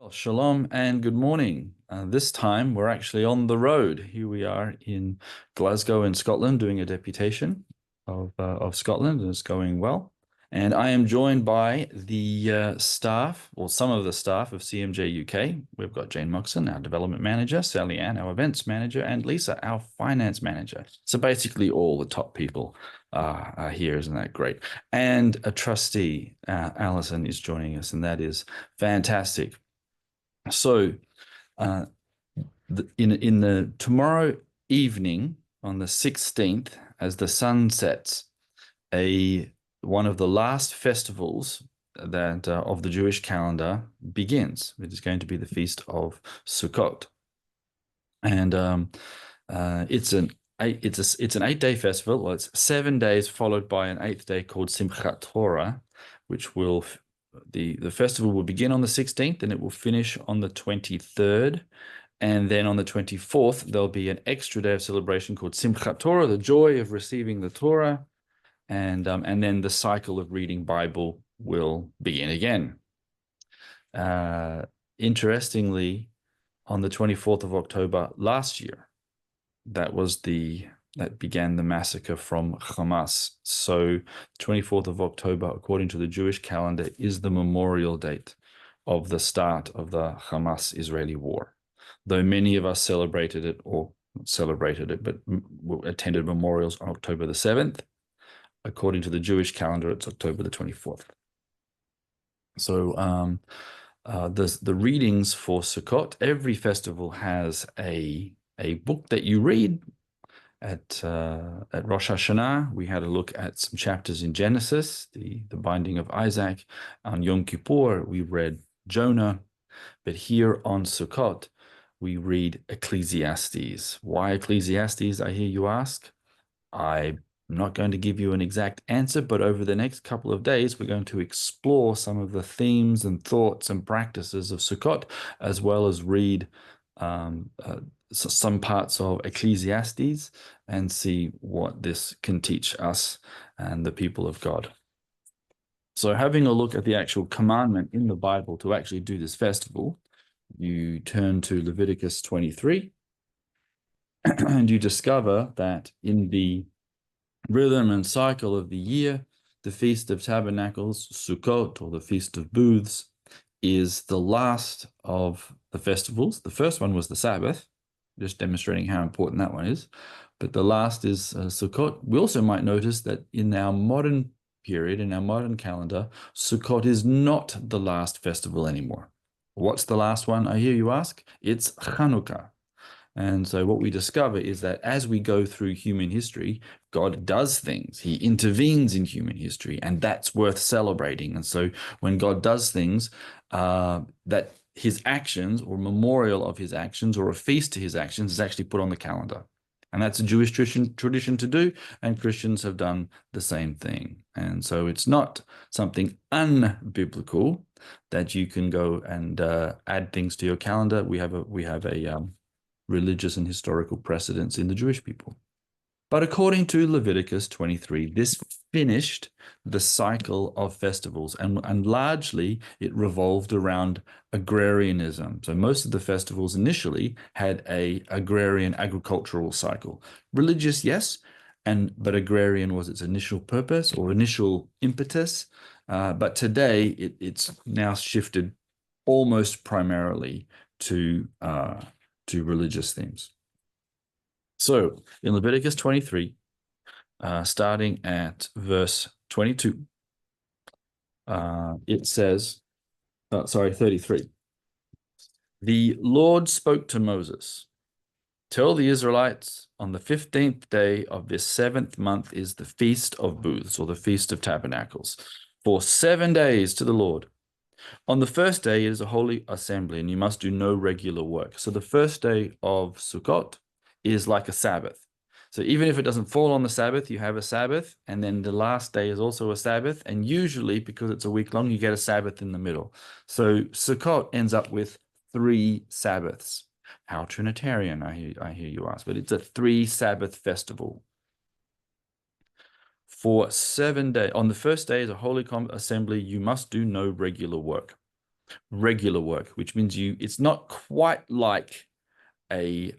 Well, shalom and good morning. This time we're actually on the road. Here we are in Glasgow in Scotland doing a deputation of Scotland, and it's going well. And I am joined by the staff, or some of the staff of CMJ UK. We've got Jane Moxon, our development manager, Sally Ann, our events manager, and Lisa, our finance manager. So basically all the top people are here. Isn't that great? And a trustee, Alison, is joining us, and that is fantastic. So, uh, in the tomorrow evening on the 16th, as the sun sets, a one of the last festivals that of the Jewish calendar begins. It is going to be the Feast of Sukkot, and it's an 8-day festival. Well, it's 7 days followed by an 8th day called Simchat Torah, which will the festival will begin on the 16th and it will finish on the 23rd. And then on the 24th, there'll be an extra day of celebration called Simchat Torah, the joy of receiving the Torah. And then the cycle of reading Bible will begin again. Interestingly, on the 24th of October last year, that began the massacre from Hamas. So 24th of October, according to the Jewish calendar, is the memorial date of the start of the Hamas-Israeli war. Though many of us celebrated it, or not celebrated it, but attended memorials on October the 7th, according to the Jewish calendar, it's October the 24th. So the readings for Sukkot, every festival has a book that you read. At Rosh Hashanah, we had a look at some chapters in Genesis, the binding of Isaac. On Yom Kippur, we read Jonah. But here on Sukkot, we read Ecclesiastes. Why Ecclesiastes, I hear you ask? I'm not going to give you an exact answer, but over the next couple of days, we're going to explore some of the themes and thoughts and practices of Sukkot, as well as read some parts of Ecclesiastes and see what this can teach us and the people of God. So having a look at the actual commandment in the Bible to actually do this festival, you turn to Leviticus 23 and you discover that in the rhythm and cycle of the year, the Feast of Tabernacles, Sukkot, or the Feast of Booths, is the last of the festivals. The first one was the Sabbath, just demonstrating how important that one is. But the last is Sukkot. We also might notice that in our modern period, in our modern calendar, Sukkot is not the last festival anymore. What's the last one, I hear you ask? It's Hanukkah. And so what we discover is that as we go through human history, God does things. He intervenes in human history, and that's worth celebrating. And so when God does things, that his actions or memorial of his actions or a feast to his actions is actually put on the calendar. And that's a Jewish tradition to do, and Christians have done the same thing. And so it's not something unbiblical that you can go and add things to your calendar. We have a religious and historical precedents in the Jewish people. But according to Leviticus 23, this finished the cycle of festivals, and largely it revolved around agrarianism. So most of the festivals initially had a agrarian agricultural cycle. Religious, yes, but agrarian was its initial purpose or initial impetus. But today it's now shifted almost primarily to religious themes. So in Leviticus 23, starting at verse 22, it says, 33. The Lord spoke to Moses, tell the Israelites on the 15th day of this 7th month is the Feast of Booths, or the Feast of Tabernacles, for 7 days to the Lord. On the first day, it is a holy assembly, and you must do no regular work. So the first day of Sukkot is like a Sabbath. So even if it doesn't fall on the Sabbath, you have a Sabbath, and then the last day is also a Sabbath, and usually, because it's a week long, you get a Sabbath in the middle. So Sukkot ends up with 3 Sabbaths. How Trinitarian, I hear you ask, but it's a 3 Sabbath festival. For 7 days, on the first day is a holy assembly, you must do no regular work. regular work, which means it's not quite like a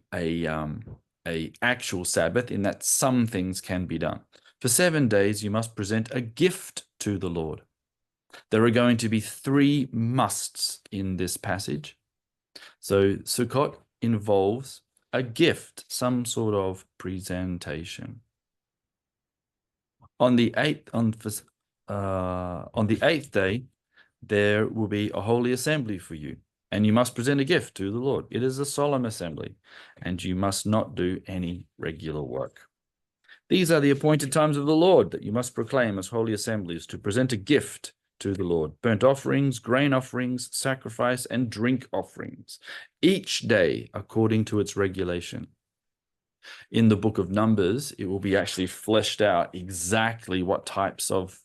actual Sabbath in that some things can be done. For 7 days, you must present a gift to the Lord. There are going to be 3 musts in this passage. So Sukkot involves a gift, some sort of presentation. On the eighth day, there will be a holy assembly for you, and you must present a gift to the Lord. It is a solemn assembly, and you must not do any regular work. These are the appointed times of the Lord that you must proclaim as holy assemblies to present a gift to the Lord: burnt offerings, grain offerings, sacrifice, and drink offerings, each day according to its regulation. In the book of Numbers, it will be actually fleshed out exactly what types of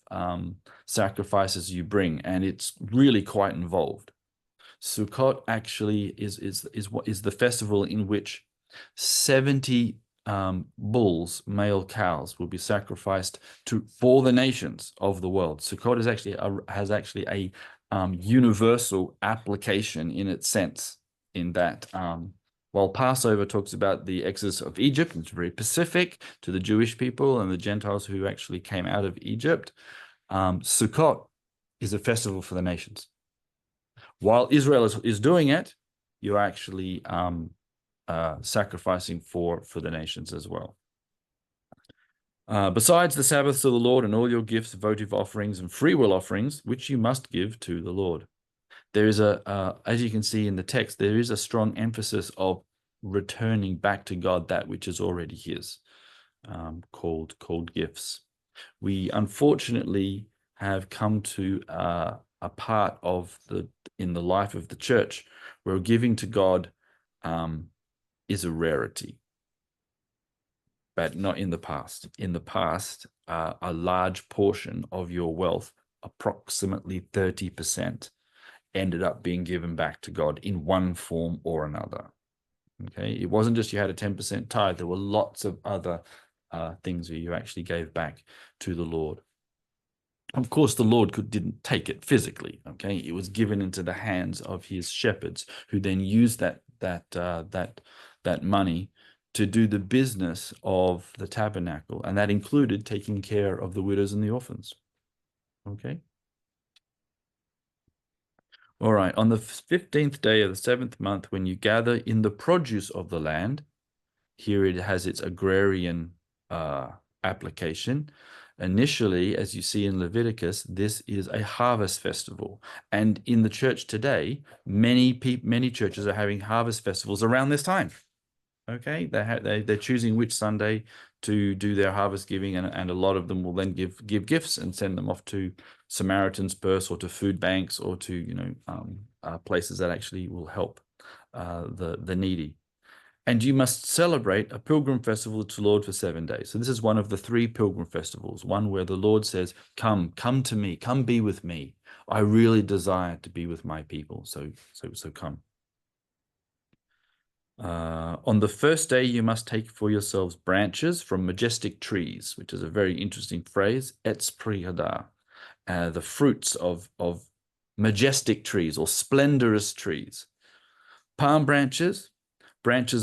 sacrifices you bring, and it's really quite involved. Sukkot actually is the festival in which 70 bulls, male cows, will be sacrificed for the nations of the world. Sukkot has actually a universal application in its sense, in that while Passover talks about the exodus of Egypt, it's very specific to the Jewish people and the Gentiles who actually came out of Egypt. Sukkot is a festival for the nations. While Israel is doing it, you're actually sacrificing for the nations as well. Besides the Sabbaths of the Lord and all your gifts, votive offerings, and freewill offerings, which you must give to the Lord. There is as you can see in the text, there is a strong emphasis of returning back to God that which is already his, called gifts. We unfortunately have come to a part of in the life of the church where giving to God is a rarity, but not in the past. In the past, a large portion of your wealth, approximately 30%, ended up being given back to God in one form or another. Okay, it wasn't just you had a 10% tithe. There were lots of other things where you actually gave back to the Lord. Of course, the Lord didn't take it physically. Okay, it was given into the hands of his shepherds, who then used that money to do the business of the tabernacle, and that included taking care of the widows and the orphans. Okay. All right, on the 15th day of the 7th month, when you gather in the produce of the land, here it has its agrarian application. Initially, as you see in Leviticus, this is a harvest festival. And in the church today, many churches are having harvest festivals around this time. Okay, they're choosing which Sunday to do their harvest giving, and a lot of them will then give gifts and send them off to Samaritan's Purse or to food banks or to places that actually will help the needy. And you must celebrate a pilgrim festival to the Lord for 7 days. So this is one of the 3 pilgrim festivals, one where the Lord says, come to me, come be with me. I really desire to be with my people, so come. On the first day, you must take for yourselves branches from majestic trees, which is a very interesting phrase, etz pri hadar, the fruits of majestic trees or splendorous trees. Palm branches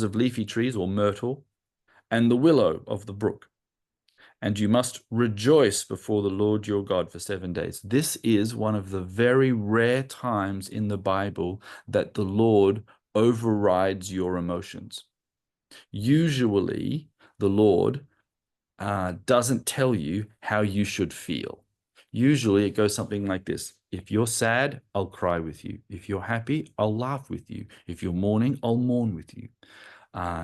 of leafy trees or myrtle, and the willow of the brook. And you must rejoice before the Lord your God for 7 days. This is one of the very rare times in the Bible that the Lord overrides your emotions. Usually, the Lord doesn't tell you how you should feel. Usually, it goes something like this. If you're sad, I'll cry with you. If you're happy, I'll laugh with you. If you're mourning, I'll mourn with you.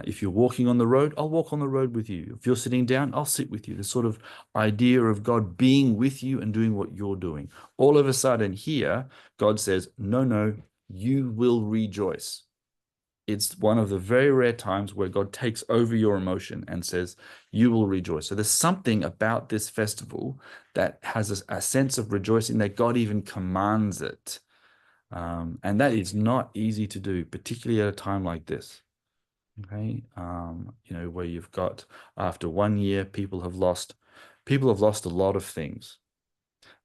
If you're walking on the road, I'll walk on the road with you. If you're sitting down, I'll sit with you. This sort of idea of God being with you and doing what you're doing. All of a sudden here, God says, no, you will rejoice. It's one of the very rare times where God takes over your emotion and says, you will rejoice. So there's something about this festival that has a sense of rejoicing, that God even commands it. And that is not easy to do, particularly at a time like this. Okay, where you've got, after 1 year, people have lost a lot of things.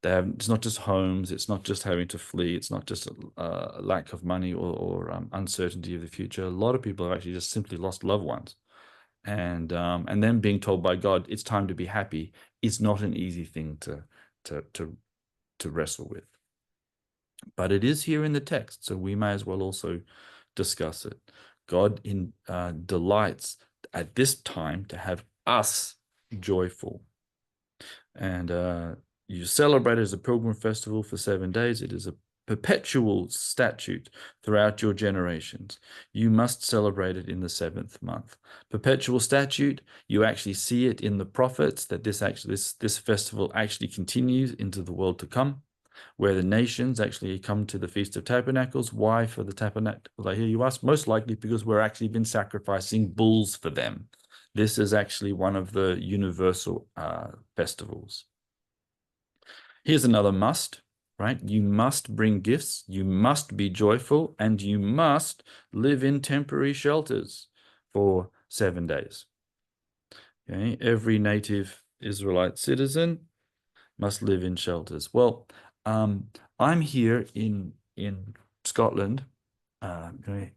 It's not just homes, it's not just having to flee, it's not just a lack of money or uncertainty of the future. A lot of people have actually just simply lost loved ones. And then being told by God it's time to be happy is not an easy thing to wrestle with. But it is here in the text, so we may as well also discuss it. God delights at this time to have us joyful. And you celebrate it as a pilgrim festival for 7 days. It is a perpetual statute throughout your generations. You must celebrate it in the 7th month. Perpetual statute, you actually see it in the prophets that this festival actually continues into the world to come, where the nations actually come to the Feast of Tabernacles. Why for the Tabernacles, I hear you ask? Most likely because we're actually been sacrificing bulls for them. This is actually one of the universal festivals. Here's another must, right? You must bring gifts, you must be joyful, and you must live in temporary shelters for 7 days. Okay, every native Israelite citizen must live in shelters. Well, I'm here in Scotland. Okay.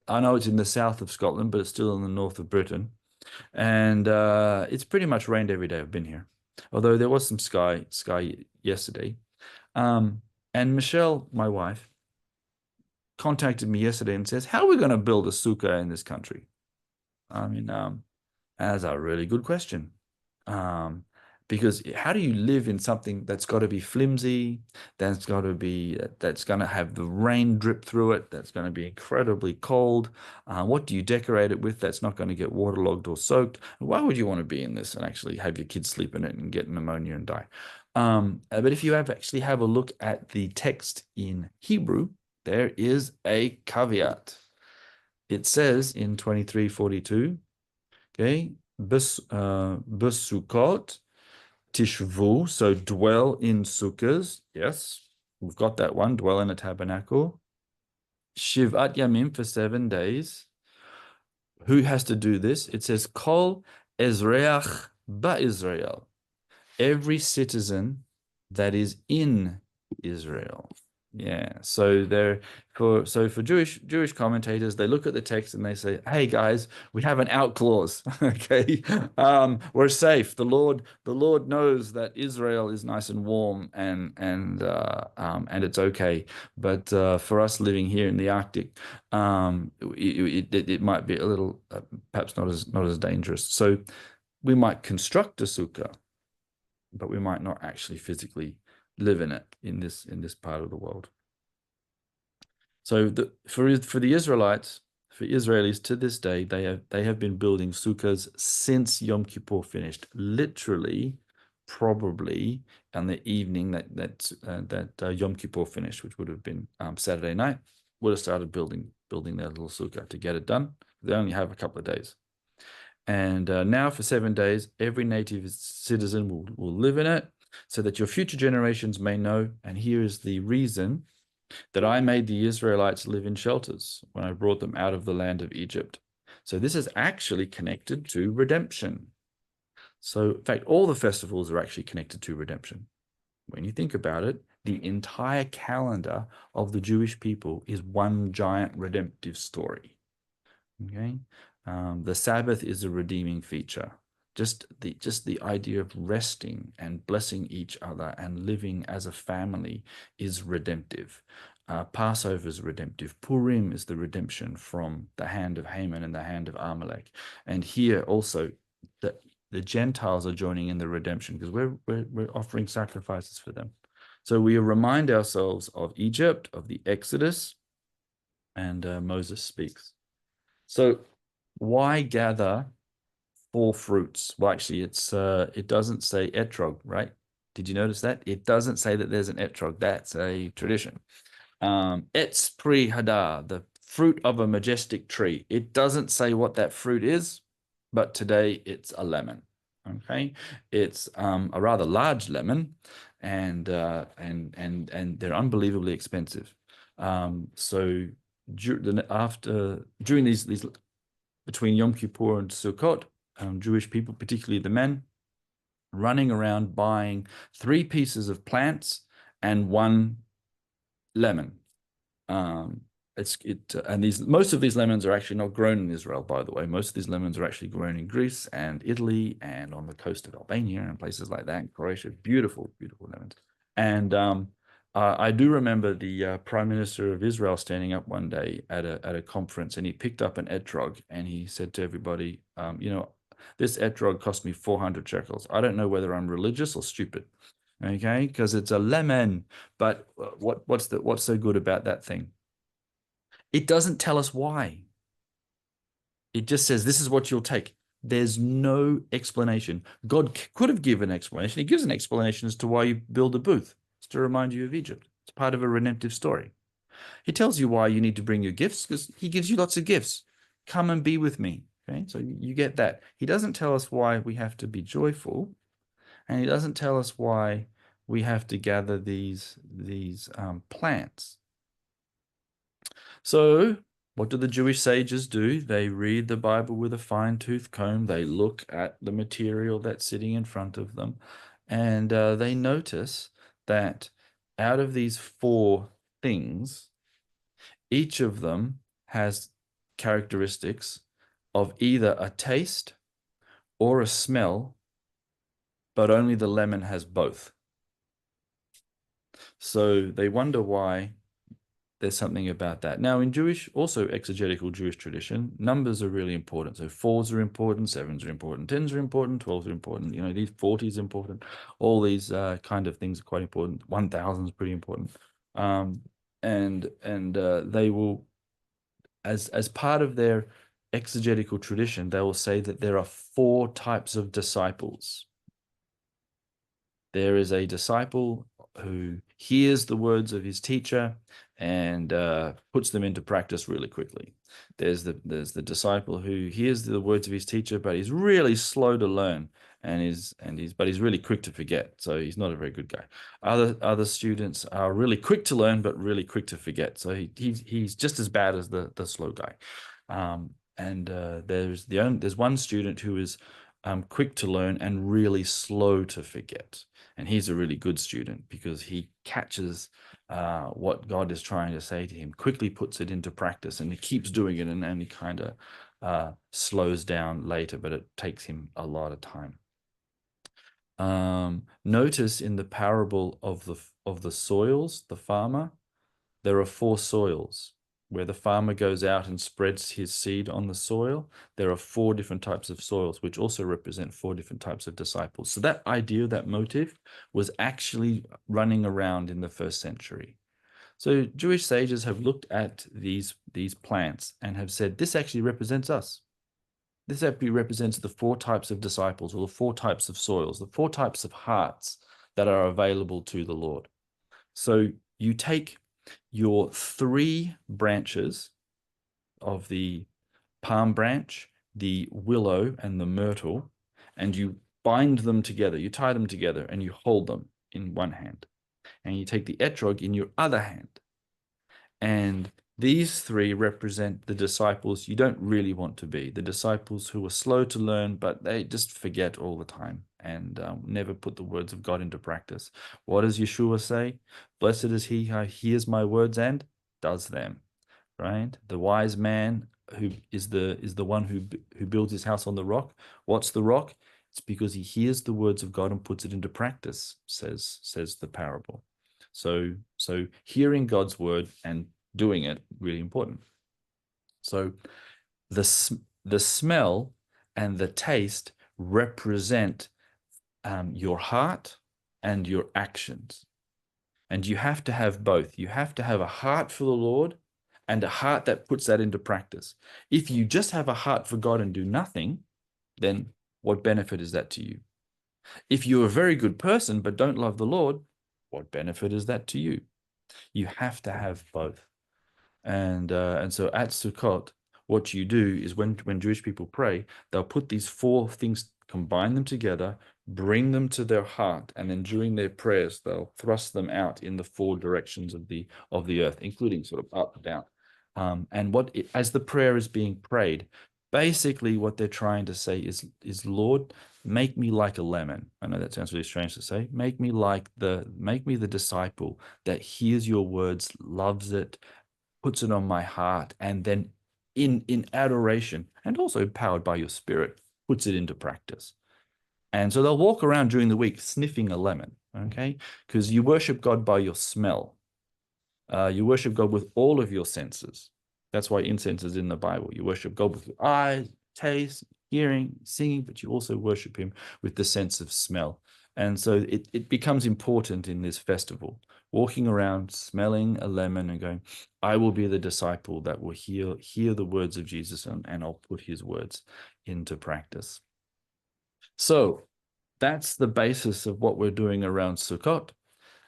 I know it's in the south of Scotland, but it's still in the north of Britain. And it's pretty much rained every day I've been here. Although there was some sky yesterday. And Michelle, my wife, contacted me yesterday and says, how are we going to build a sukkah in this country? I mean, that's a really good question. Because how do you live in something that's got to be flimsy, that's going to have the rain drip through it, that's going to be incredibly cold? What do you decorate it with that's not going to get waterlogged or soaked? Why would you want to be in this and actually have your kids sleep in it and get pneumonia and die? But if you actually have a look at the text in Hebrew, there is a caveat. It says in 23:42, okay, Sukkot, Tishvu, so dwell in sukkahs. Yes, we've got that one, dwell in a tabernacle. Shivat Yamim, for 7 days. Who has to do this? It says, Kol Ezreach Ba-Israel. Every citizen that is in Israel. Yeah, so for Jewish commentators, they look at the text and they say, "Hey guys, we have an out clause. Okay, we're safe. The Lord knows that Israel is nice and warm and it's okay. But for us living here in the Arctic, it might be a little perhaps not as dangerous. So we might construct a sukkah, but we might not actually physically live in it in this part of the world. So for the Israelites, for Israelis to this day, they have been building sukkahs since Yom Kippur finished. Literally, probably on the evening that Yom Kippur finished, which would have been Saturday night, would have started building their little sukkah to get it done. They only have a couple of days. And now for 7 days, every native citizen will live in it so that your future generations may know. And here is the reason that I made the Israelites live in shelters when I brought them out of the land of Egypt. So this is actually connected to redemption. So in fact, all the festivals are actually connected to redemption. When you think about it, the entire calendar of the Jewish people is one giant redemptive story. Okay. The Sabbath is a redeeming feature. Just the idea of resting and blessing each other and living as a family is redemptive. Passover is redemptive. Purim is the redemption from the hand of Haman and the hand of Amalek. And here also, the Gentiles are joining in the redemption because we're offering sacrifices for them. So we remind ourselves of Egypt, of the Exodus, and Moses speaks. So why gather 4 fruits? Well, actually, it doesn't say etrog, right? Did you notice that? It doesn't say that there's an etrog. That's a tradition. Etz pri hadar, the fruit of a majestic tree. It doesn't say what that fruit is, but today it's a lemon. Okay, it's a rather large lemon, and they're unbelievably expensive. So during these between Yom Kippur and Sukkot, Jewish people, particularly the men, running around buying 3 pieces of plants and 1 lemon. And most of these lemons are actually not grown in Israel, by the way. Most of these lemons are actually grown in Greece and Italy and on the coast of Albania and places like that, in Croatia. Beautiful, beautiful lemons. And I do remember the Prime Minister of Israel standing up one day at a conference, and he picked up an etrog and he said to everybody, this etrog cost me 400 shekels. I don't know whether I'm religious or stupid. Okay, because it's a lemon. But what's so good about that thing? It doesn't tell us why. It just says this is what you'll take. There's no explanation. God could have given an explanation. He gives an explanation as to why you build a booth. It's to remind you of Egypt. It's part of a redemptive story. He tells you why you need to bring your gifts, because he gives you lots of gifts. Come and be with me. Okay, so you get that. He doesn't tell us why we have to be joyful, and he doesn't tell us why we have to gather these plants. So what do the Jewish sages do? They read the Bible with a fine-tooth comb. They look at the material that's sitting in front of them, and they notice that out of these 4 things, each of them has characteristics of either a taste or a smell, but only the lemon has both. So they wonder why there's something about that. Now, in also exegetical Jewish tradition, numbers are really important. So 4s are important, 7s are important, 10s are important, 12s are important. These 40s are important. All these kind of things are quite important. 1,000 is pretty important. And they will, as part of their exegetical tradition, they will say that there are 4 types of disciples. There is a disciple who hears the words of his teacher and puts them into practice really quickly. There's the disciple who hears the words of his teacher, but he's really slow to learn, but he's really quick to forget. So he's not a very good guy. Other students are really quick to learn, but really quick to forget. So he's just as bad as the slow guy. There's one student who is quick to learn and really slow to forget. And he's a really good student because he catches what God is trying to say to him, quickly puts it into practice, and he keeps doing it, and he kind of slows down later, but it takes him a lot of time. Notice in the parable of the soils, the farmer, there are 4 soils. Where the farmer goes out and spreads his seed on the soil, there are 4 different types of soils, which also represent 4 different types of disciples. So that idea, that motive, was actually running around in the 1st century. So Jewish sages have looked at these plants and have said, this actually represents us. This actually represents the 4 types of disciples, or the 4 types of soils, the 4 types of hearts that are available to the Lord. So you take your 3 branches of the palm branch, the willow, and the myrtle, and you bind them together. You tie them together and you hold them in one hand. And you take the etrog in your other hand. And these 3 represent the disciples you don't really want to be. The disciples who are slow to learn, but they just forget all the time and never put the words of God into practice. What does Yeshua say? Blessed is he who hears my words and does them, right? The wise man who is the one who builds his house on the rock. What's the rock? It's because he hears the words of God and puts it into practice, says the parable. So hearing God's word and doing it, really important. So the smell and the taste represent your heart and your actions. And you have to have both. You have to have a heart for the Lord and a heart that puts that into practice. If you just have a heart for God and do nothing, then what benefit is that to you? If you're a very good person but don't love the Lord, what benefit is that to you? You have to have both. And so at Sukkot, what you do is when Jewish people pray, they'll put these 4 things, combine them together, bring them to their heart, and then during their prayers, they'll thrust them out in the 4 directions of the earth, including sort of up, down. And as the prayer is being prayed, Basically, what they're trying to say is Lord, make me like a lemon. I know that sounds really strange to say. Make me the disciple that hears your words, loves it, puts it on my heart, and then in adoration and also powered by your spirit, puts it into practice. And so they'll walk around during the week sniffing a lemon, okay? Because you worship God by your smell. You worship God with all of your senses. That's why incense is in the Bible. You worship God with your eyes, taste, hearing, singing, but you also worship him with the sense of smell. And so it becomes important in this festival, walking around, smelling a lemon and going, I will be the disciple that will hear the words of Jesus, and I'll put his words into practice. So that's the basis of what we're doing around Sukkot.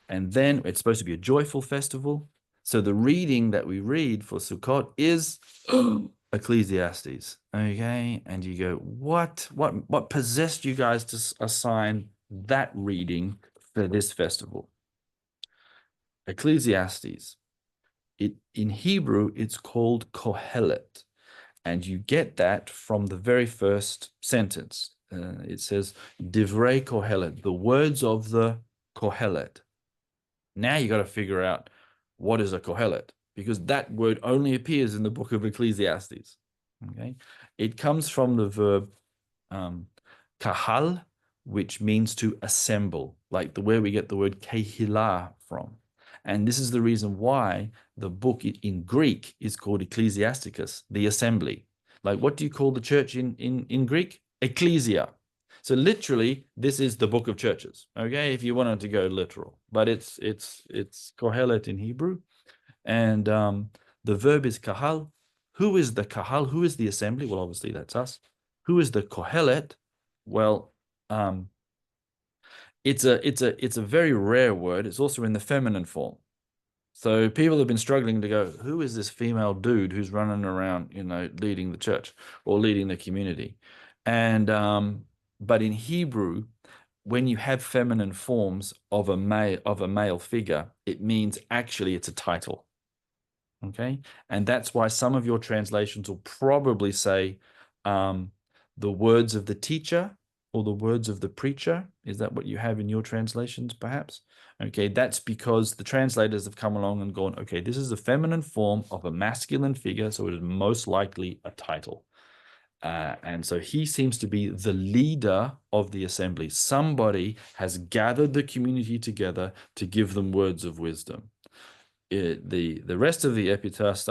And then it's supposed to be a joyful festival. So the reading that we read for Sukkot is Ecclesiastes. Okay. And you go, what possessed you guys to assign that reading for this festival? Ecclesiastes. In Hebrew, it's called Kohelet. And you get that from the very first sentence. It says, Divrei Kohelet, the words of the Kohelet. Now you got to figure out what is a Kohelet, because that word only appears in the book of Ecclesiastes. Okay, it comes from the verb kahal, which means to assemble, like where we get the word kehilah from. And this is the reason why the book in Greek is called Ecclesiasticus, the assembly. Like, what do you call the church in Greek? Ecclesia. So literally, this is the book of churches. Okay, if you wanted to go literal, but it's Kohelet in Hebrew, and the verb is kahal. Who is the kahal? Who is the assembly? Well, obviously that's us. Who is the Kohelet? Well, it's a very rare word. It's also in the feminine form. So people have been struggling to go, who is this female dude who's running around, leading the church or leading the community? And but in Hebrew, when you have feminine forms of a male figure, it means actually it's a title. Okay. And that's why some of your translations will probably say the words of the teacher or the words of the preacher. Is that what you have in your translations, perhaps? Okay, that's because the translators have come along and gone, okay, this is a feminine form of a masculine figure, so it is most likely a title. And so he seems to be the leader of the assembly. Somebody has gathered the community together to give them words of wisdom. The rest of the epitaph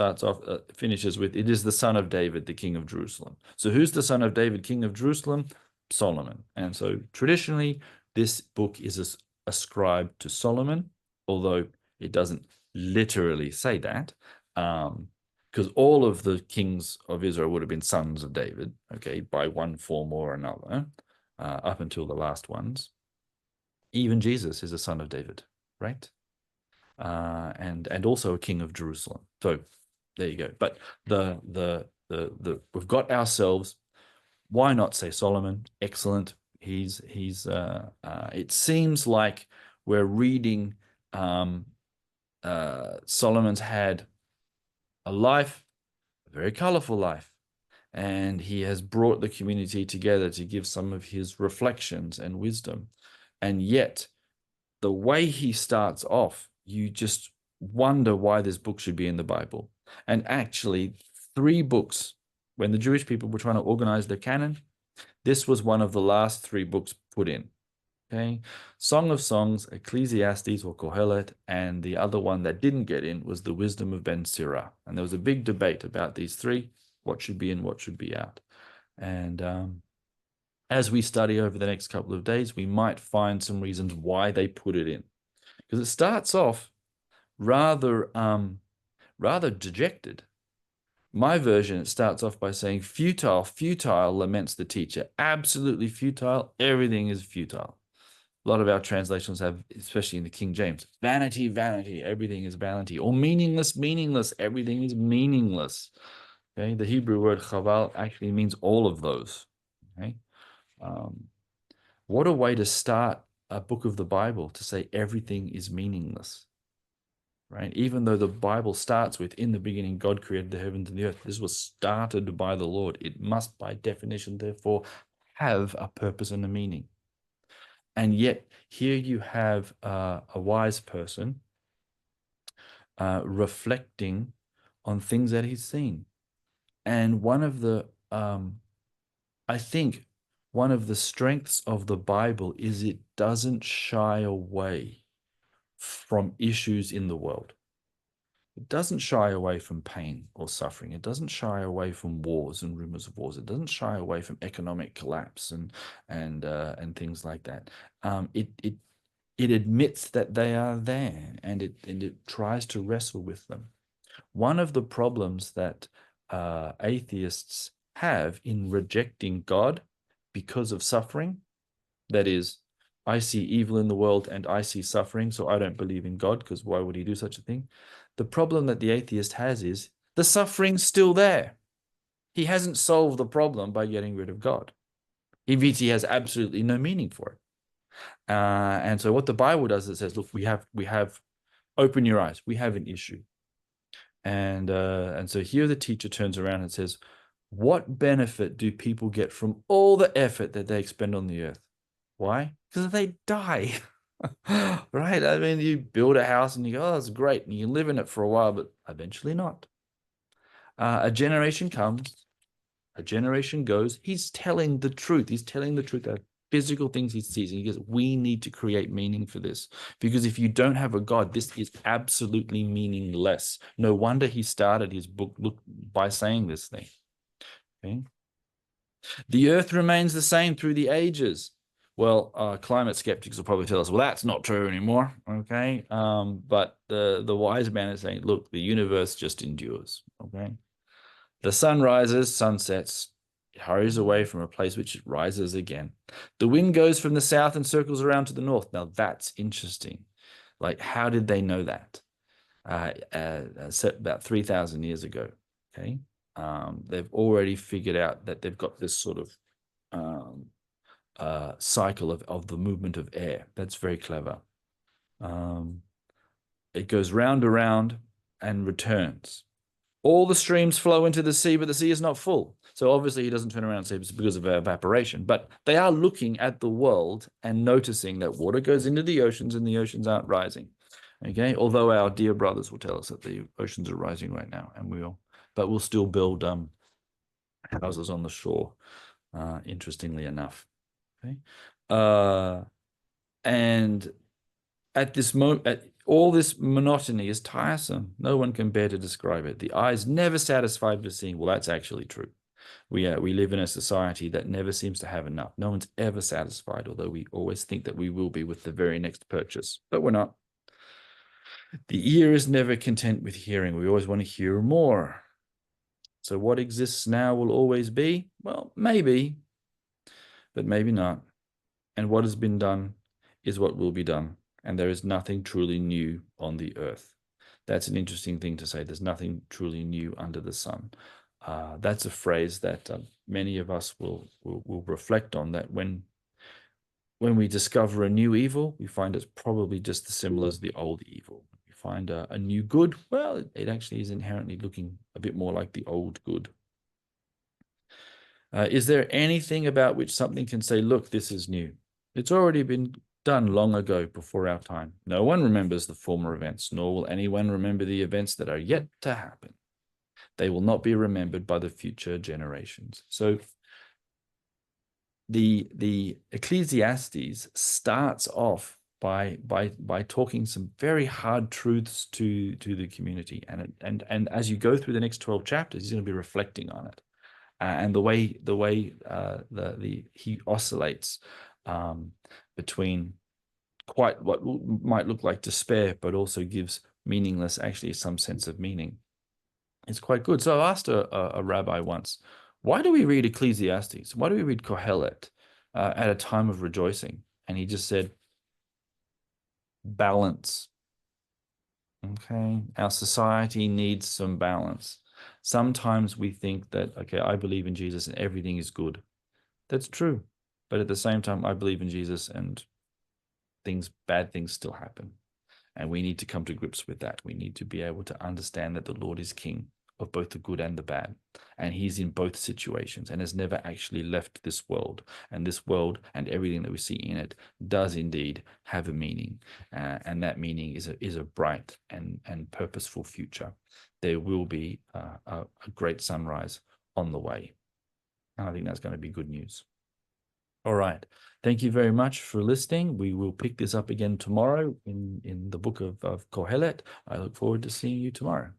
finishes with, it is the son of David, the king of Jerusalem. So who's the son of David, king of Jerusalem? Solomon. And so traditionally, this book is ascribed to Solomon, although it doesn't literally say that, because all of the kings of Israel would have been sons of David, okay, by one form or another, up until the last ones. Even Jesus is a son of David, right? And also a king of Jerusalem. So there you go. But we've got ourselves. Why not say Solomon? Excellent. It seems like we're reading Solomon's had a life, a very colorful life, and he has brought the community together to give some of his reflections and wisdom. And yet, the way he starts off, you just wonder why this book should be in the Bible. And actually, 3 books, when the Jewish people were trying to organize their canon, this was one of the last 3 books put in. Okay, Song of Songs, Ecclesiastes or Kohelet, and the other one that didn't get in was the Wisdom of Ben Sirah. And there was a big debate about these 3, what should be in, what should be out. And as we study over the next couple of days, we might find some reasons why they put it in. Because it starts off rather dejected. My version, it starts off by saying, futile, futile laments the teacher. Absolutely futile. Everything is futile. A lot of our translations have, especially in the King James, vanity, vanity. Everything is vanity. Or meaningless, meaningless. Everything is meaningless. Okay. The Hebrew word chaval actually means all of those. Okay. What a way to start a book of the Bible, to say everything is meaningless. right? Even though the Bible starts with, in the beginning, God created the heavens and the earth. This was started by the Lord. It must, by definition, therefore, have a purpose and a meaning. And yet, here you have a wise person reflecting on things that he's seen. And one of the, I think, one of the strengths of the Bible is it doesn't shy away from issues in the world. It doesn't shy away from pain or suffering. It doesn't shy away from wars and rumors of wars. It doesn't shy away from economic collapse and things like that. It admits that they are there, and it tries to wrestle with them. One of the problems that atheists have in rejecting God because of suffering, that is, I see evil in the world and I see suffering, so I don't believe in God, because why would he do such a thing? The problem that the atheist has is the suffering's still there. He hasn't solved the problem by getting rid of God. He has absolutely no meaning for it. And so what the Bible does, it says, look, we have, open your eyes. We have an issue. And so here the teacher turns around and says, what benefit do people get from all the effort that they expend on the earth? Why? Because they die. Right? I mean, you build a house and you go, oh, that's great. And you live in it for a while, but eventually not. A generation comes, a generation goes. He's telling the truth. He's telling the truth of physical things he sees. And he goes, we need to create meaning for this. Because if you don't have a God, this is absolutely meaningless. No wonder he started his book by saying this thing. Okay? The earth remains the same through the ages. Well, climate skeptics will probably tell us, well, that's not true anymore. Okay. But the wise man is saying, look, the universe just endures. Okay. The sun rises, sun sets, it hurries away from a place which it rises again. The wind goes from the south and circles around to the north. Now that's interesting. Like, how did they know that? About 3,000 years ago. Okay. They've already figured out that they've got this sort of cycle of the movement of air. That's very clever. It goes round around and returns. All the streams flow into the sea, but the sea is not full. So obviously he doesn't turn around and say it's because of evaporation. But they are looking at the world and noticing that water goes into the oceans and the oceans aren't rising. Okay, although our dear brothers will tell us that the oceans are rising right now, and we'll still build houses on the shore. Interestingly enough. Okay, and at this moment, all this monotony is tiresome. No one can bear to describe it. The eye is never satisfied with seeing. Well, that's actually true. We live in a society that never seems to have enough. No one's ever satisfied, although we always think that we will be with the very next purchase, but we're not. The ear is never content with hearing. We always want to hear more. So what exists now will always be? Well, maybe, but maybe not. And what has been done is what will be done. And there is nothing truly new on the earth. That's an interesting thing to say. There's nothing truly new under the sun. That's a phrase that many of us will reflect on, that when we discover a new evil, we find it's probably just as similar as the old evil. We find a new good, well, it actually is inherently looking a bit more like the old good. Is there anything about which something can say, look, this is new? It's already been done long ago, before our time. No one remembers the former events, nor will anyone remember the events that are yet to happen. They will not be remembered by the future generations. So the Ecclesiastes starts off by talking some very hard truths to the community, and as you go through the next 12 chapters, he's going to be reflecting on it, and the way he oscillates between quite what might look like despair, but also gives meaningless, actually, some sense of meaning. It's quite good. So I asked a rabbi once, why do we read Ecclesiastes? Why do we read Kohelet at a time of rejoicing? And he just said, balance. Okay, our society needs some balance. Sometimes we think that, okay, I believe in Jesus and everything is good. That's true. But at the same time, I believe in Jesus and bad things still happen. And we need to come to grips with that. We need to be able to understand that the Lord is king of both the good and the bad. And he's in both situations and has never actually left this world. And this world and everything that we see in it does indeed have a meaning. And that meaning is a bright and purposeful future. There will be a great sunrise on the way. And I think that's going to be good news. All right. Thank you very much for listening. We will pick this up again tomorrow in the book of Kohelet. I look forward to seeing you tomorrow.